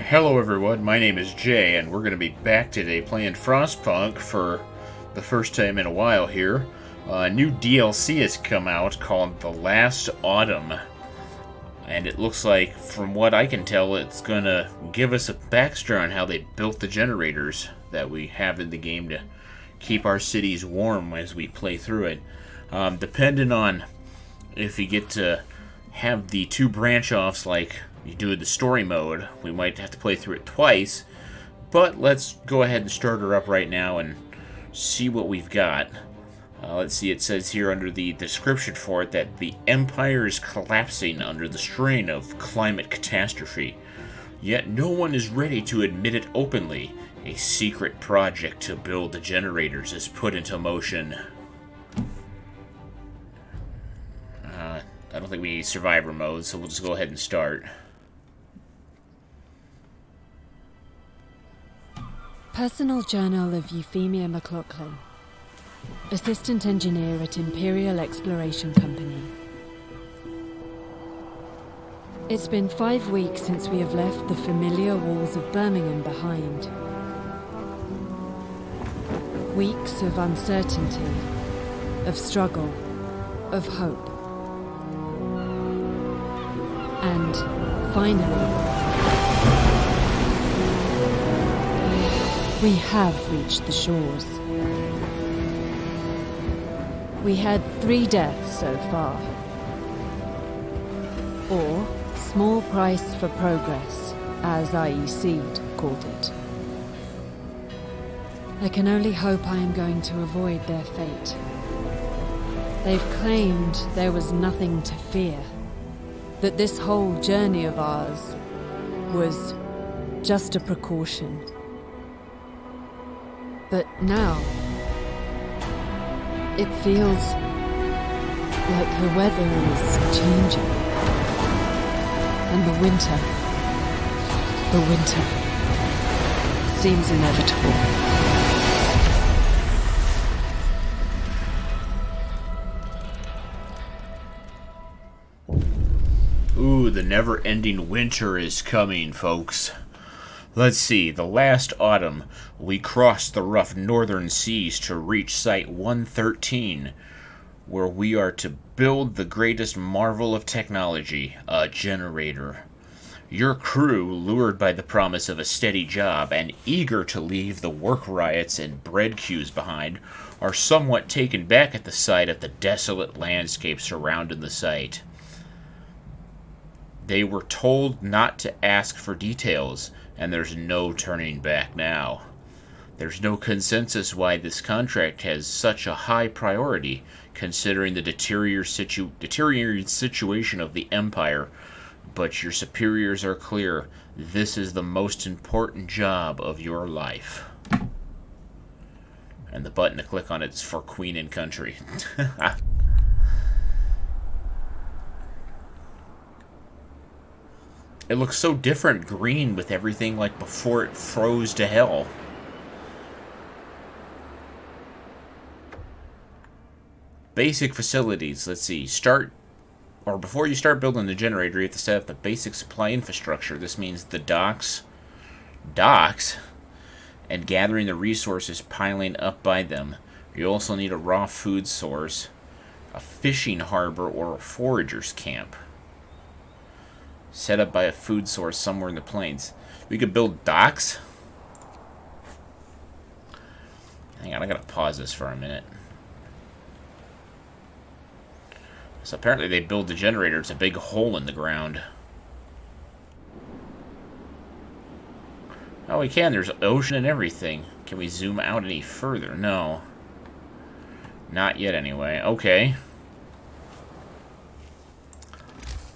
Hello everyone, my name is Jay, and we're going to be back today playing Frostpunk for the first time in a while here. A new DLC has come out called The Last Autumn, and it looks like, from what I can tell, it's going to give us a backstory on how they built the generators that we have in the game to keep our cities warm as we play through it. Depending on if you get to have the two branch-offs like you do in the story mode, we might have to play through it twice, but let's go ahead and start her up right now and see what we've got. Let's see, it says here under the description for it that the Empire is collapsing under the strain of climate catastrophe, yet no one is ready to admit it openly. A secret project to build the generators is put into motion. I don't think we need survivor mode, so we'll just go ahead and start. Personal Journal of Euphemia McLaughlin, Assistant Engineer at Imperial Exploration Company. It's been 5 weeks since we have left the familiar walls of Birmingham behind. Weeks of uncertainty, of struggle, of hope. And finally, we have reached the shores. We had 3 deaths so far. Or small price for progress, as IEC called it. I can only hope I am going to avoid their fate. They've claimed there was nothing to fear, that this whole journey of ours was just a precaution. But now, it feels like the weather is changing. And the winter seems inevitable. Ooh, the never-ending winter is coming, folks. Let's see, the last autumn, we crossed the rough northern seas to reach Site 113, where we are to build the greatest marvel of technology, a generator. Your crew, lured by the promise of a steady job and eager to leave the work riots and bread queues behind, are somewhat taken back at the sight of the desolate landscape surrounding the site. They were told not to ask for details, and there's no turning back now. There's no consensus why this contract has such a high priority, considering the deteriorating situation of the Empire, but your superiors are clear. This is the most important job of your life. And the button to click on it's for Queen and Country. It looks so different green with everything like before it froze to hell. Basic facilities. Let's see. Before you start building the generator, you have to set up the basic supply infrastructure. This means the docks, and gathering the resources piling up by them. You also need a raw food source, a fishing harbor, or a forager's camp. Set up by a food source somewhere in the plains. We could build docks. Hang on, I gotta pause this for a minute. So apparently they build the generator. It's a big hole in the ground. Oh, we can. There's ocean and everything. Can we zoom out any further? No. Not yet, anyway. Okay.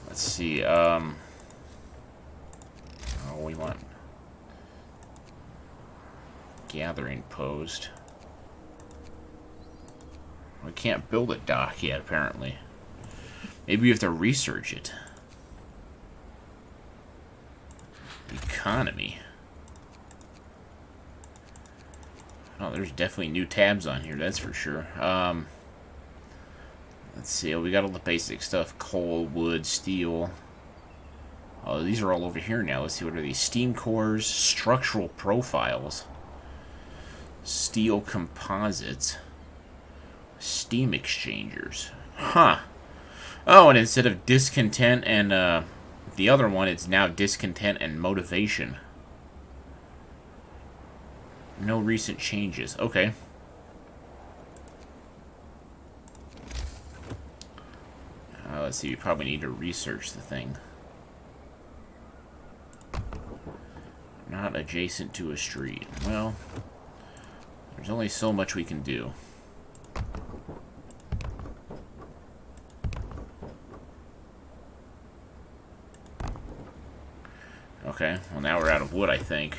Let's see. We want gathering post. We can't build a dock yet, apparently. Maybe we have to research it. Economy. Oh, there's definitely new tabs on here, that's for sure. Let's see, we got all the basic stuff. Coal, wood, steel. Oh, these are all over here now. Let's see, what are these? Steam cores, structural profiles, steel composites, steam exchangers. Huh. Oh, and instead of discontent and the other one, it's now discontent and motivation. No recent changes. Okay. Let's see, we probably need to research the thing. Not adjacent to a street. Well, there's only so much we can do. Okay, well now we're out of wood, I think.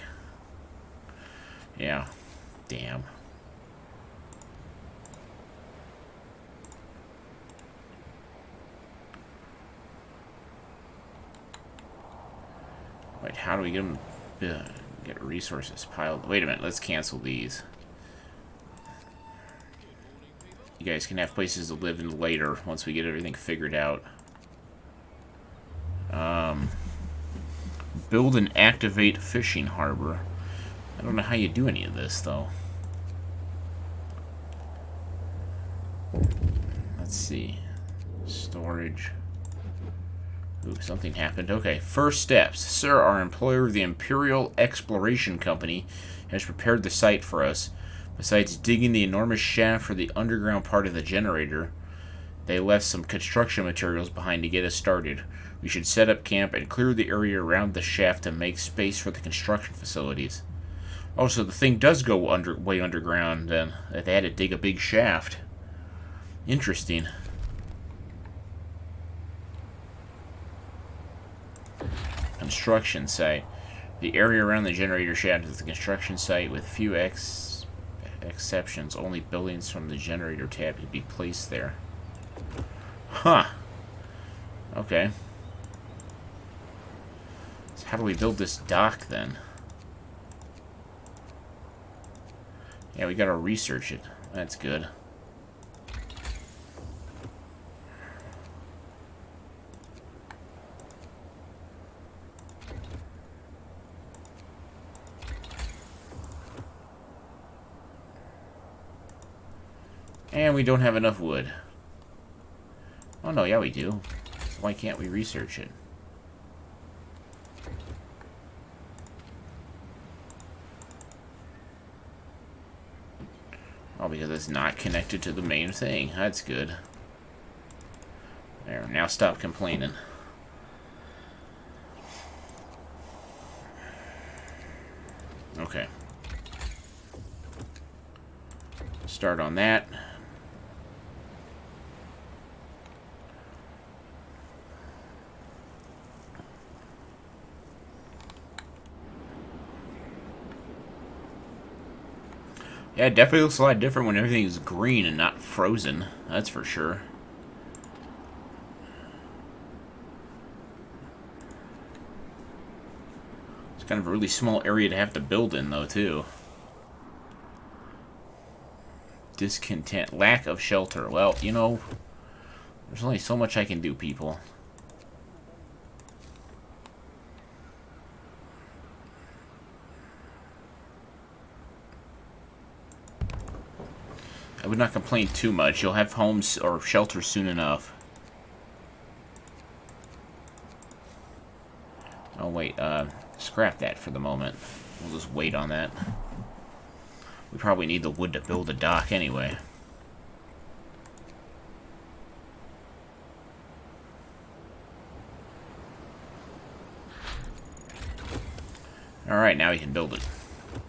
Yeah. Damn. Wait, how do we get them? Get resources piled. Wait a minute, let's cancel these. You guys can have places to live in later once we get everything figured out. Build and activate fishing harbor. I don't know how you do any of this, though. Let's see. Storage. Ooh, something happened. Okay, first steps. Sir, our employer, the Imperial Exploration Company, has prepared the site for us. Besides digging the enormous shaft for the underground part of the generator, they left some construction materials behind to get us started. We should set up camp and clear the area around the shaft to make space for the construction facilities. Also, the thing does go way underground, then. They had to dig a big shaft. Interesting. Construction site. The area around the generator shaft is the construction site with few exceptions. Only buildings from the generator tab can be placed there. Huh. Okay. So how do we build this dock, then? Yeah, we gotta research it. That's good. And we don't have enough wood. Oh no, yeah we do. So why can't we research it? Oh, because it's not connected to the main thing. That's good. There, now stop complaining. Okay. Start on that. Yeah, it definitely looks a lot different when everything's green and not frozen. That's for sure. It's kind of a really small area to have to build in, though, too. Discontent. Lack of shelter. Well, you know, there's only so much I can do, people. I would not complain too much. You'll have homes or shelter soon enough. Oh, wait. Scrap that for the moment. We'll just wait on that. We probably need the wood to build a dock anyway. Alright, now we can build it.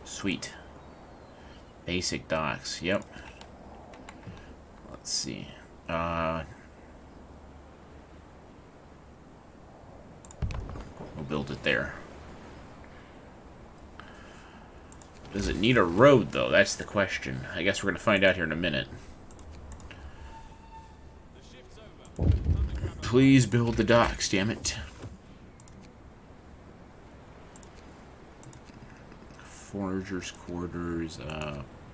Sweet. Basic docks. Yep. Let's see. We'll build it there. Does it need a road, though? That's the question. I guess we're going to find out here in a minute. Please build the docks, damn it. Foragers' quarters,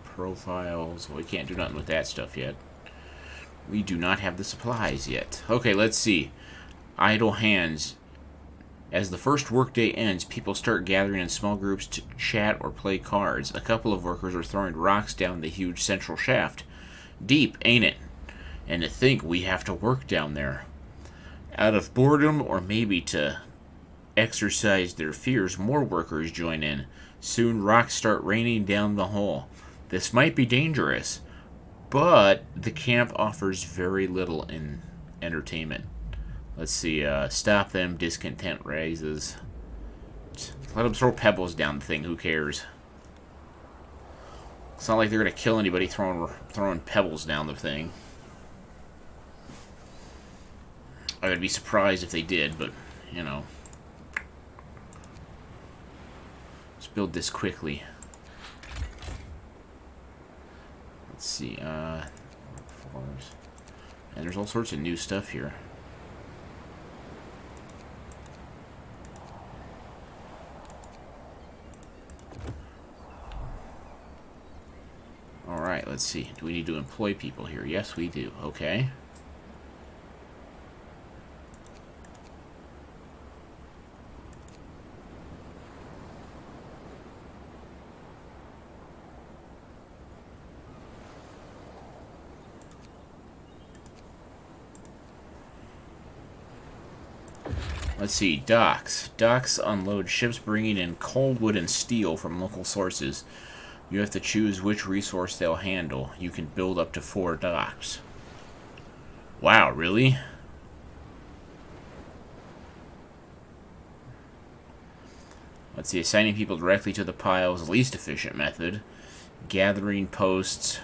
profiles. Well, we can't do nothing with that stuff yet. We do not have the supplies yet. Okay, let's see. Idle hands. As the first workday ends, people start gathering in small groups to chat or play cards. A couple of workers are throwing rocks down the huge central shaft. Deep, ain't it? And to think we have to work down there. Out of boredom, or maybe to exercise their fears, more workers join in. Soon rocks start raining down the hole. This might be dangerous, but the camp offers very little in entertainment. Let's see, stop them, discontent rises. Let them throw pebbles down the thing, who cares? It's not like they're going to kill anybody throwing pebbles down the thing. I would be surprised if they did, but, you know. Let's build this quickly. Let's see, floors. And there's all sorts of new stuff here. Alright, let's see. Do we need to employ people here? Yes, we do. Okay. Let's see, docks. Docks unload ships bringing in coal, wood, and steel from local sources. You have to choose which resource they'll handle. You can build up to 4 docks. Wow, really? Let's see, assigning people directly to the piles, least efficient method. Gathering posts.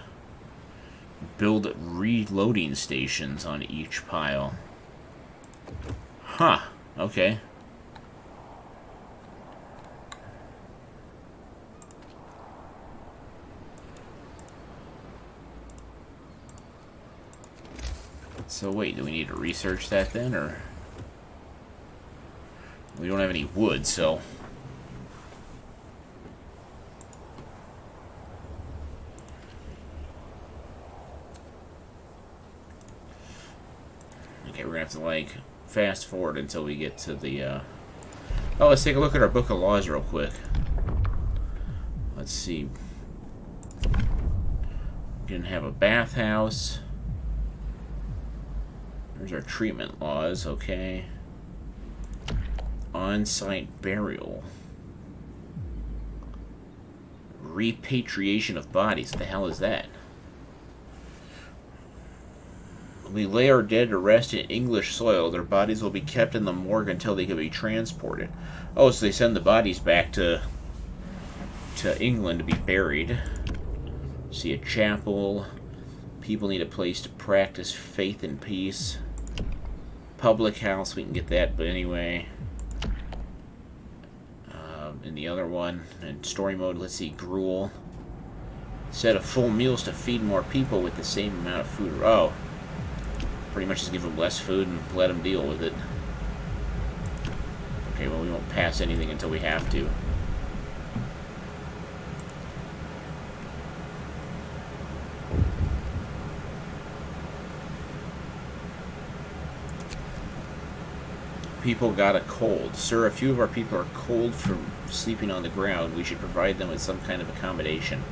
Build reloading stations on each pile. Huh. Okay. So wait, do we need to research that then, or? We don't have any wood, so. Okay, we're gonna have to, like, fast forward until we get to the, Oh, let's take a look at our Book of Laws real quick. Let's see. We can have a bathhouse. There's our treatment laws, okay. On-site burial. Repatriation of bodies. What the hell is that? We lay our dead to rest in English soil. Their bodies will be kept in the morgue until they can be transported. Oh, so they send the bodies back to England to be buried. See, a chapel. People need a place to practice faith and peace. Public house, we can get that, but anyway. In the other one, in story mode, let's see, gruel. Set of full meals to feed more people with the same amount of food. Oh. Pretty much just give them less food and let them deal with it. Okay, well, we won't pass anything until we have to. People got a cold. Sir, a few of our people are cold from sleeping on the ground. We should provide them with some kind of accommodation.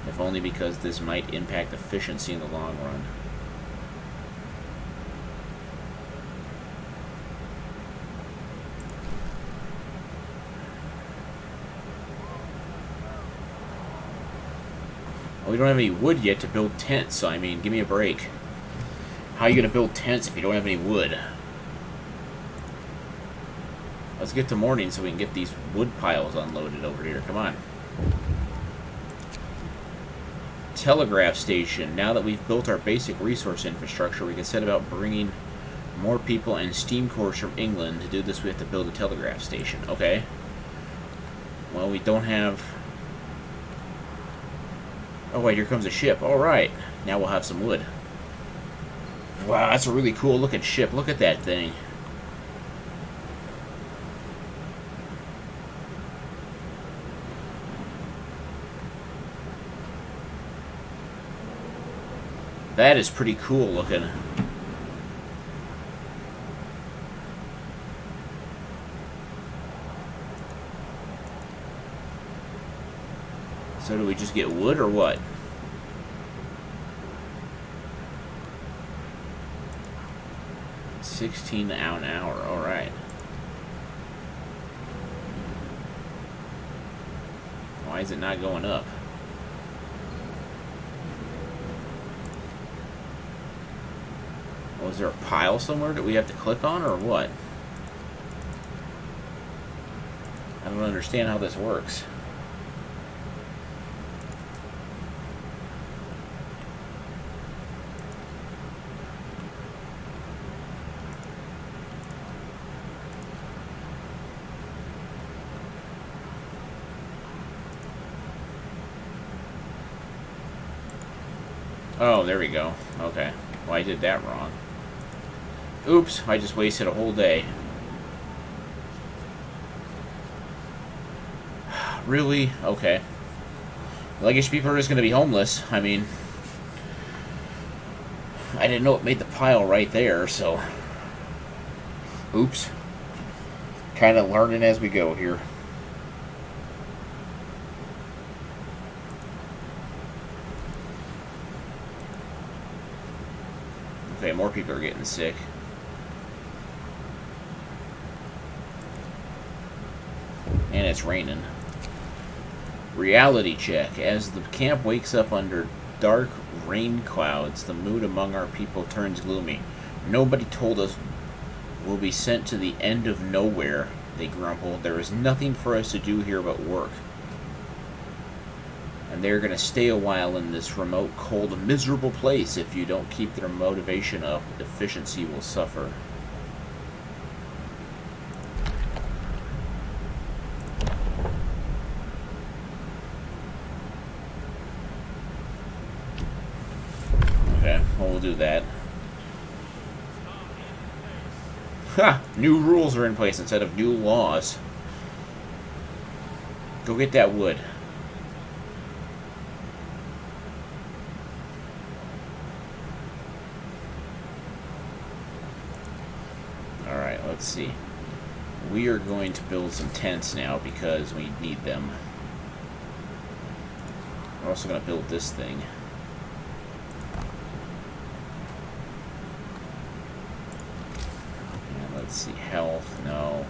If only because this might impact efficiency in the long run. Well, we don't have any wood yet to build tents, so I mean, give me a break. How are you going to build tents if you don't have any wood? Let's get to morning so we can get these wood piles unloaded over here. Come on. Telegraph station. Now that we've built our basic resource infrastructure, we can set about bringing more people and steam cores from England. To do this, we have to build a telegraph station. Okay. Well, we don't have... Oh, wait, here comes a ship. Alright. Now we'll have some wood. Wow, that's a really cool looking ship. Look at that thing. That is pretty cool looking. So do we just get wood or what? $16 an hour, alright. Why is it not going up? Oh, is there a pile somewhere that we have to click on, or what? I don't understand how this works. Oh, there we go. Okay. Well, I did that wrong. Oops, I just wasted a whole day. Really? Okay. Well, I guess people are just going to be homeless. I mean, I didn't know it made the pile right there, so... Oops. Kind of learning as we go here. Okay, more people are getting sick. And it's raining. Reality check. As the camp wakes up under dark rain clouds, the mood among our people turns gloomy. Nobody told us we'll be sent to the end of nowhere, they grumble. There is nothing for us to do here but work. And they're going to stay a while in this remote, cold, miserable place. If you don't keep their motivation up, efficiency will suffer. Okay, well, we'll do that. Ha! New rules are in place instead of new laws. Go get that wood. Alright, let's see. We are going to build some tents now because we need them. We're also going to build this thing. And let's see, health, no.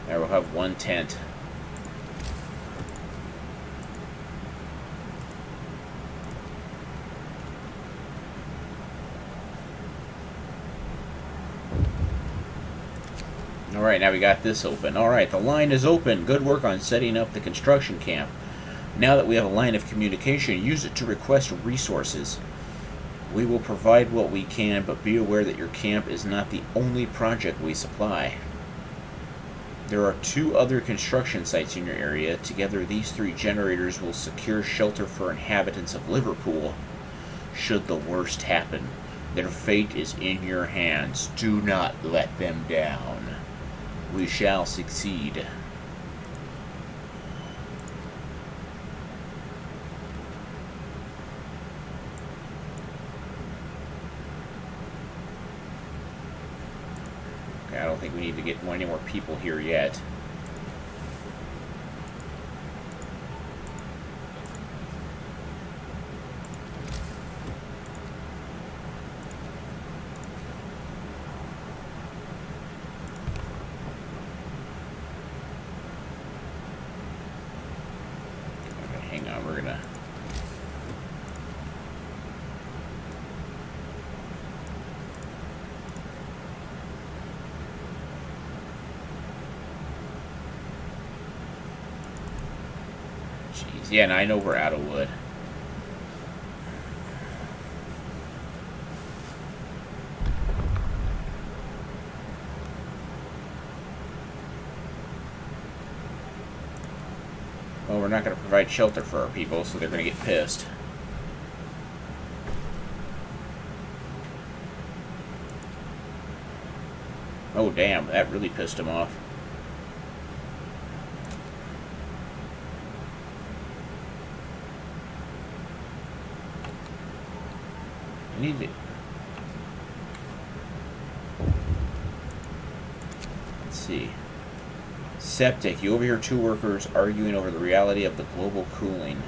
There, we'll have one tent. Alright, now we got this open. Alright, the line is open. Good work on setting up the construction camp. Now that we have a line of communication, use it to request resources. We will provide what we can, but be aware that your camp is not the only project we supply. There are 2 other construction sites in your area. Together, these 3 generators will secure shelter for inhabitants of Liverpool should the worst happen. Their fate is in your hands. Do not let them down. We shall succeed. Okay, I don't think we need to get any more people here yet. Yeah, and I know we're out of wood. Well, we're not going to provide shelter for our people, so they're going to get pissed. Oh, damn, that really pissed them off. I need to... see. Sceptic, you overhear two workers arguing over the reality of the global cooling.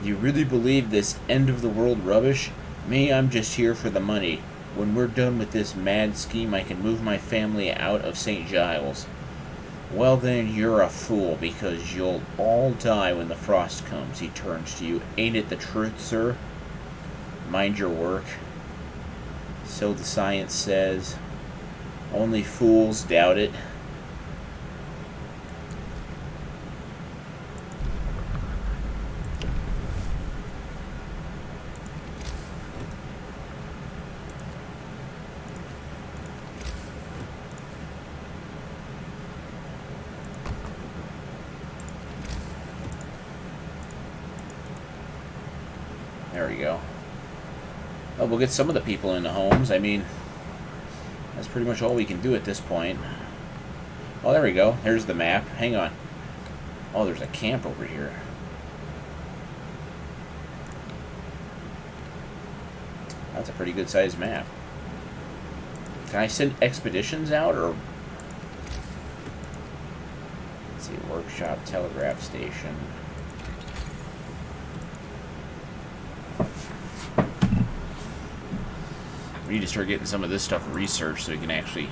You really believe this end-of-the-world rubbish? Me, I'm just here for the money. When we're done with this mad scheme, I can move my family out of St. Giles. Well then, you're a fool, because you'll all die when the frost comes. He turns to you. Ain't it the truth, sir? Mind your work. So the science says. Only fools doubt it. There we go. Oh, we'll get some of the people in the homes. I mean, that's pretty much all we can do at this point. Oh, there we go. There's the map. Hang on. Oh, there's a camp over here. That's a pretty good sized map. Can I send expeditions out, or... Let's see, workshop, telegraph station... We need to start getting some of this stuff researched so we can actually...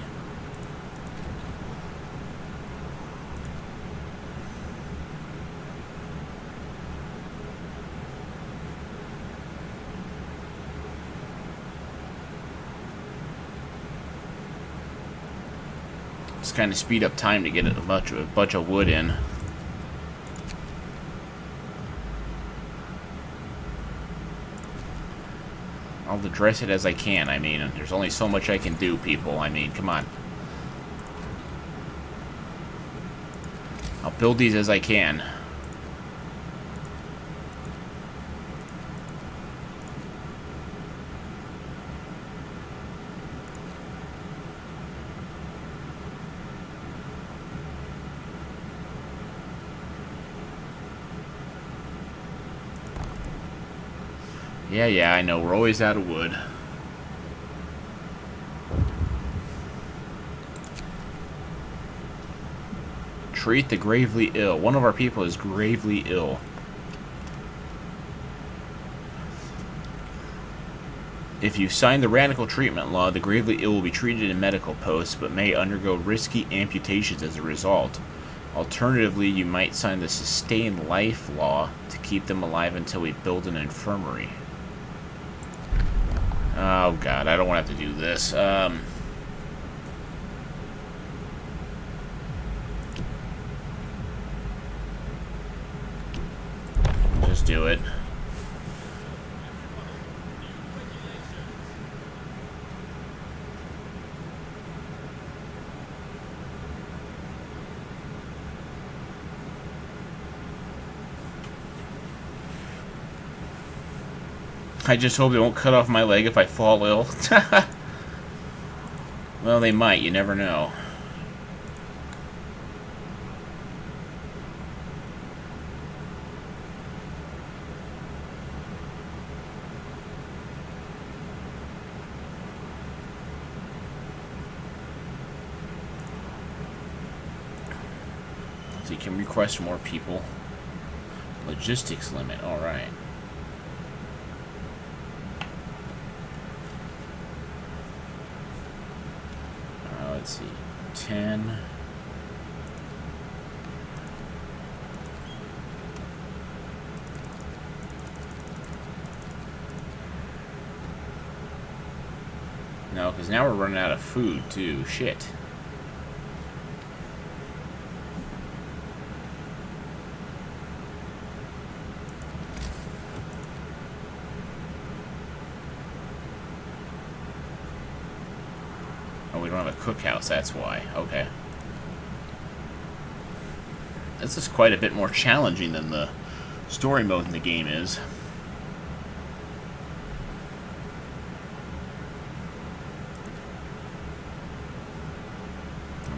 Just kind of speed up time to get a bunch of wood in. I'll address it as I can. I mean, there's only so much I can do, people. I mean, come on. I'll build these as I can. Yeah, I know. We're always out of wood. Treat the gravely ill. One of our people is gravely ill. If you sign the radical treatment law, the gravely ill will be treated in medical posts, but may undergo risky amputations as a result. Alternatively, you might sign the sustain life law to keep them alive until we build an infirmary. Oh god, I don't want to have to do this. Just do it. I just hope they won't cut off my leg if I fall ill. Well, they might. You never know. So you can request more people. Logistics limit. All right. Let's see, 10. No, because now we're running out of food, too. Shit. Oh, we don't have a cookhouse, that's why. Okay. This is quite a bit more challenging than the story mode in the game is.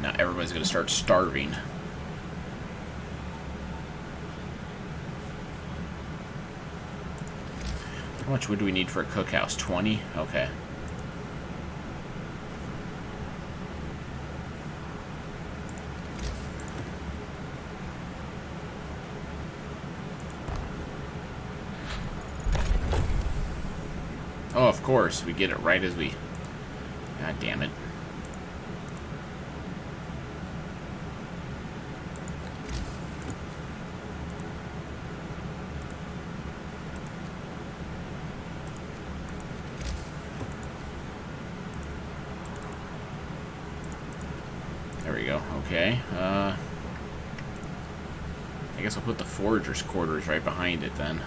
Now everybody's going to start starving. How much wood do we need for a cookhouse? 20? Okay. Oh, of course. We get it right as we... God damn it. There we go. Okay. I guess I'll put the foragers' quarters right behind it then.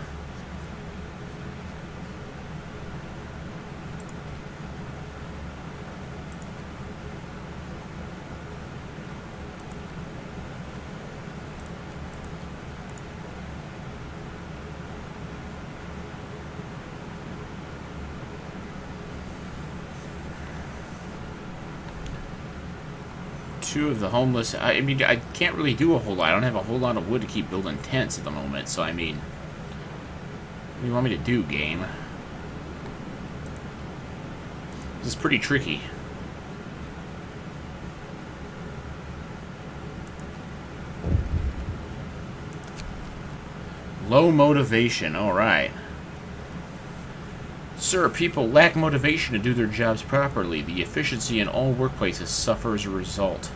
Two of the homeless... I mean, I can't really do a whole lot. I don't have a whole lot of wood to keep building tents at the moment, so I mean... What do you want me to do, game? This is pretty tricky. Low motivation, alright. Sir, people lack motivation to do their jobs properly. The efficiency in all workplaces suffers as a result.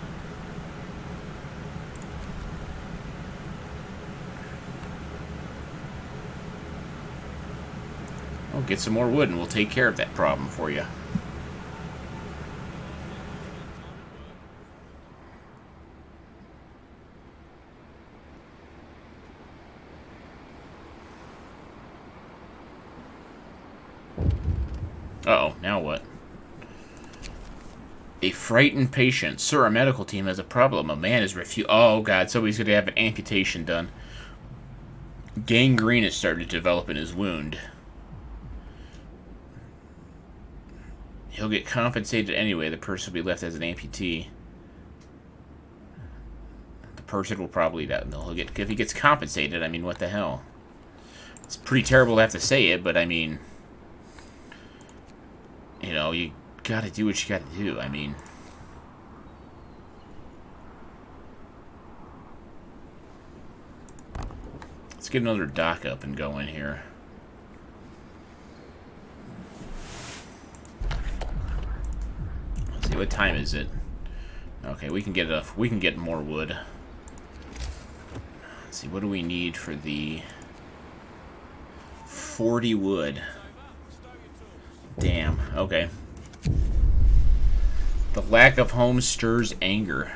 Oh, get some more wood and we'll take care of that problem for you. Uh-oh, now what? A frightened patient. Sir, our medical team has a problem. A man is Oh, God, somebody's going to have an amputation done. Gangrene has started to develop in his wound. He'll get compensated anyway. The person will be left as an amputee. The person will probably die. He'll get, if he gets compensated, I mean, what the hell? It's pretty terrible to have to say it, but I mean... You know, you gotta do what you gotta do. I mean... Let's get another dock up and going here. Let's see, what time is it? Okay, we can get more wood. Let's see, what do we need for the 40 wood? Damn, okay. The lack of home stirs anger.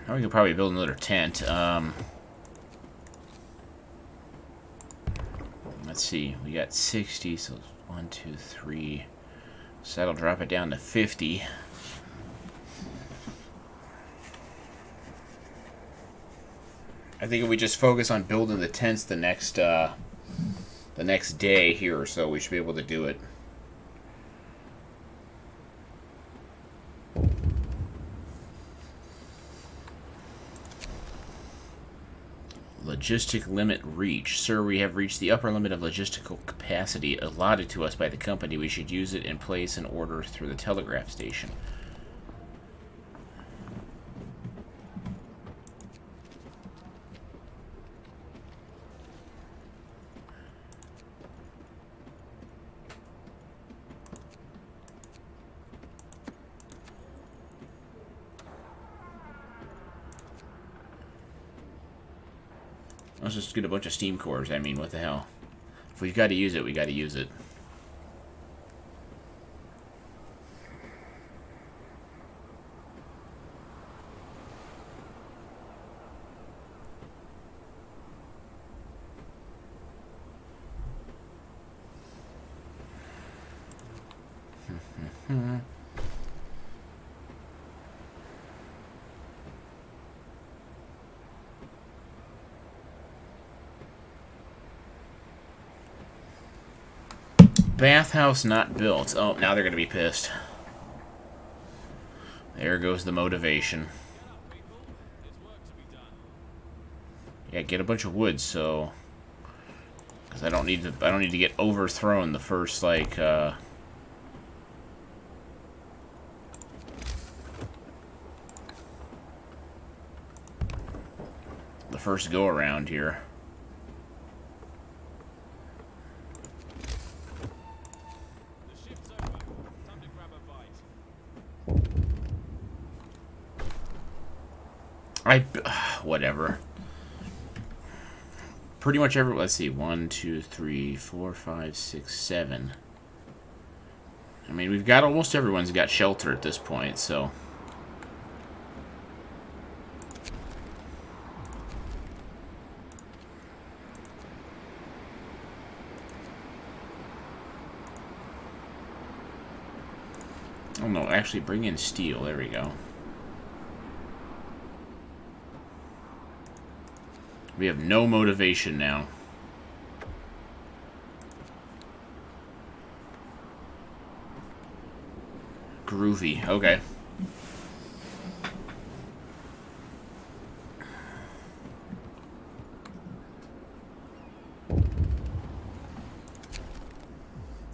Now we could probably build another tent. Let's see, we got 60, so 1, 2, 3... So that'll drop it down to 50. I think if we just focus on building the tents the next day here or so, we should be able to do it. Logistic limit reached. Sir, we have reached the upper limit of logistical capacity allotted to us by the company. We should use it and place an order through the telegraph station. Let's just get a bunch of steam cores. I mean, what the hell? If we've got to use it, we got to use it. Bathhouse not built. Oh, now they're going to be pissed. There goes the motivation. Yeah, get a bunch of wood, so... Because I don't need to get overthrown the first, like, the first go around here. Whatever. Pretty much every. Let's see. 1, 2, 3, 4, 5, 6, 7. I mean, we've got almost everyone's got shelter at this point, so. Oh no, actually bring in steel. There we go. We have no motivation now. Groovy. Okay.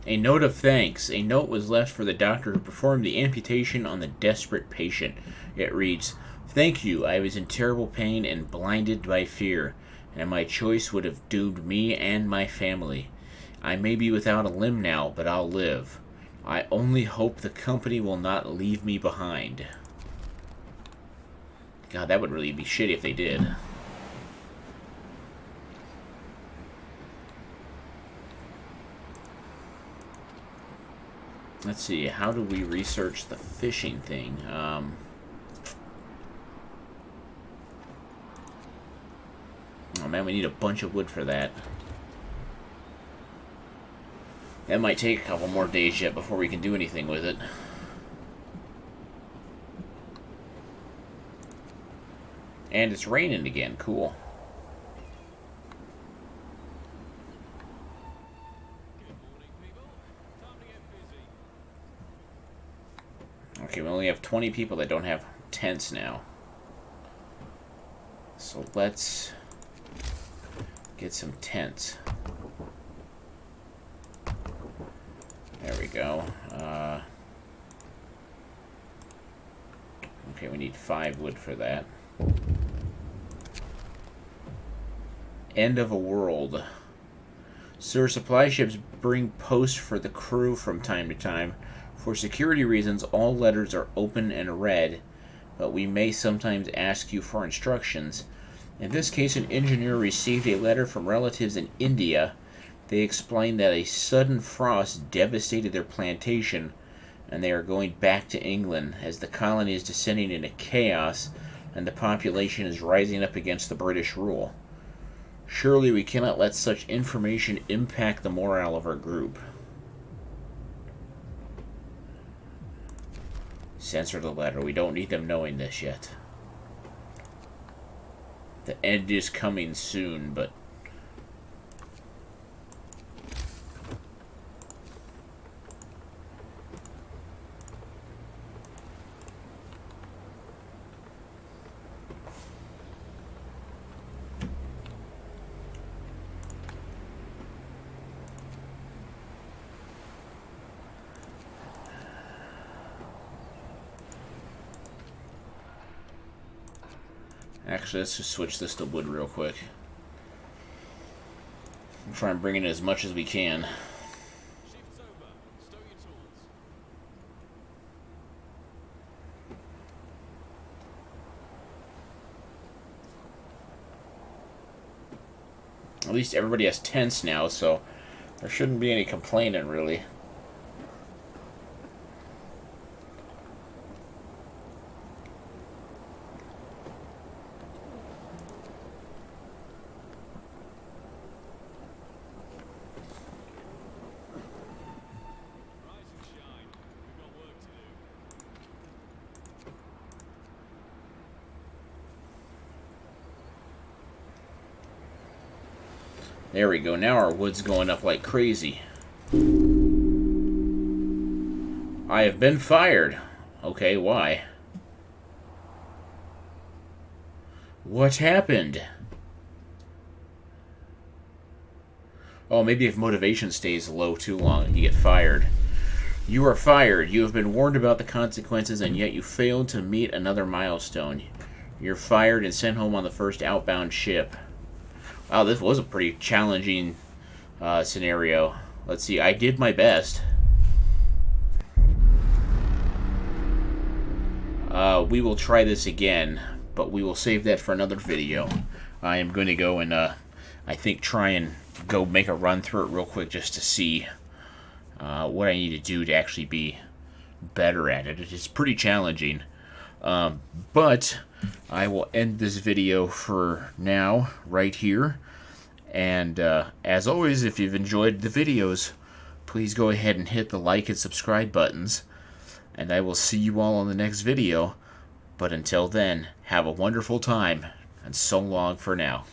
A note of thanks. A note was left for the doctor who performed the amputation on the desperate patient. It reads, "Thank you. I was in terrible pain and blinded by fear, and my choice would have doomed me and my family. I may be without a limb now, but I'll live. I only hope the company will not leave me behind." God, that would really be shitty if they did. Let's see, how do we research the fishing thing? Oh man, we need a bunch of wood for that. That might take a couple more days yet before we can do anything with it. And it's raining again, cool. Okay, we only have 20 people that don't have tents now. So let's get some tents. There we go. Okay, we need 5 wood for that. End of a world. Sir, supply ships bring post for the crew from time to time. For security reasons, all letters are open and read, but we may sometimes ask you for instructions. In this case, an engineer received a letter from relatives in India. They explained that a sudden frost devastated their plantation, and they are going back to England as the colony is descending into chaos and the population is rising up against the British rule. Surely we cannot let such information impact the morale of our group. Censor the letter. We don't need them knowing this yet. The end is coming soon, but... Actually, let's just switch this to wood real quick. We'll try and bring in as much as we can. Shift's over. Stow your tools. At least everybody has tents now, so there shouldn't be any complaining, really. Rise and shine. We've got work to do. There we go. Now our wood's going up like crazy. I have been fired. Okay, why? What happened? Oh, maybe if motivation stays low too long, you get fired. You are fired. You have been warned about the consequences, and yet you failed to meet another milestone. You're fired and sent home on the first outbound ship. Wow, this was a pretty challenging scenario. Let's see, I did my best. We will try this again, but we will save that for another video. I am going to go and, I think, try and go make a run through it real quick just to see what I need to do to actually be better at it. It's pretty challenging. But I will end this video for now right here. And as always, if you've enjoyed the videos, please go ahead and hit the like and subscribe buttons. And I will see you all on the next video. But until then, have a wonderful time, and so long for now.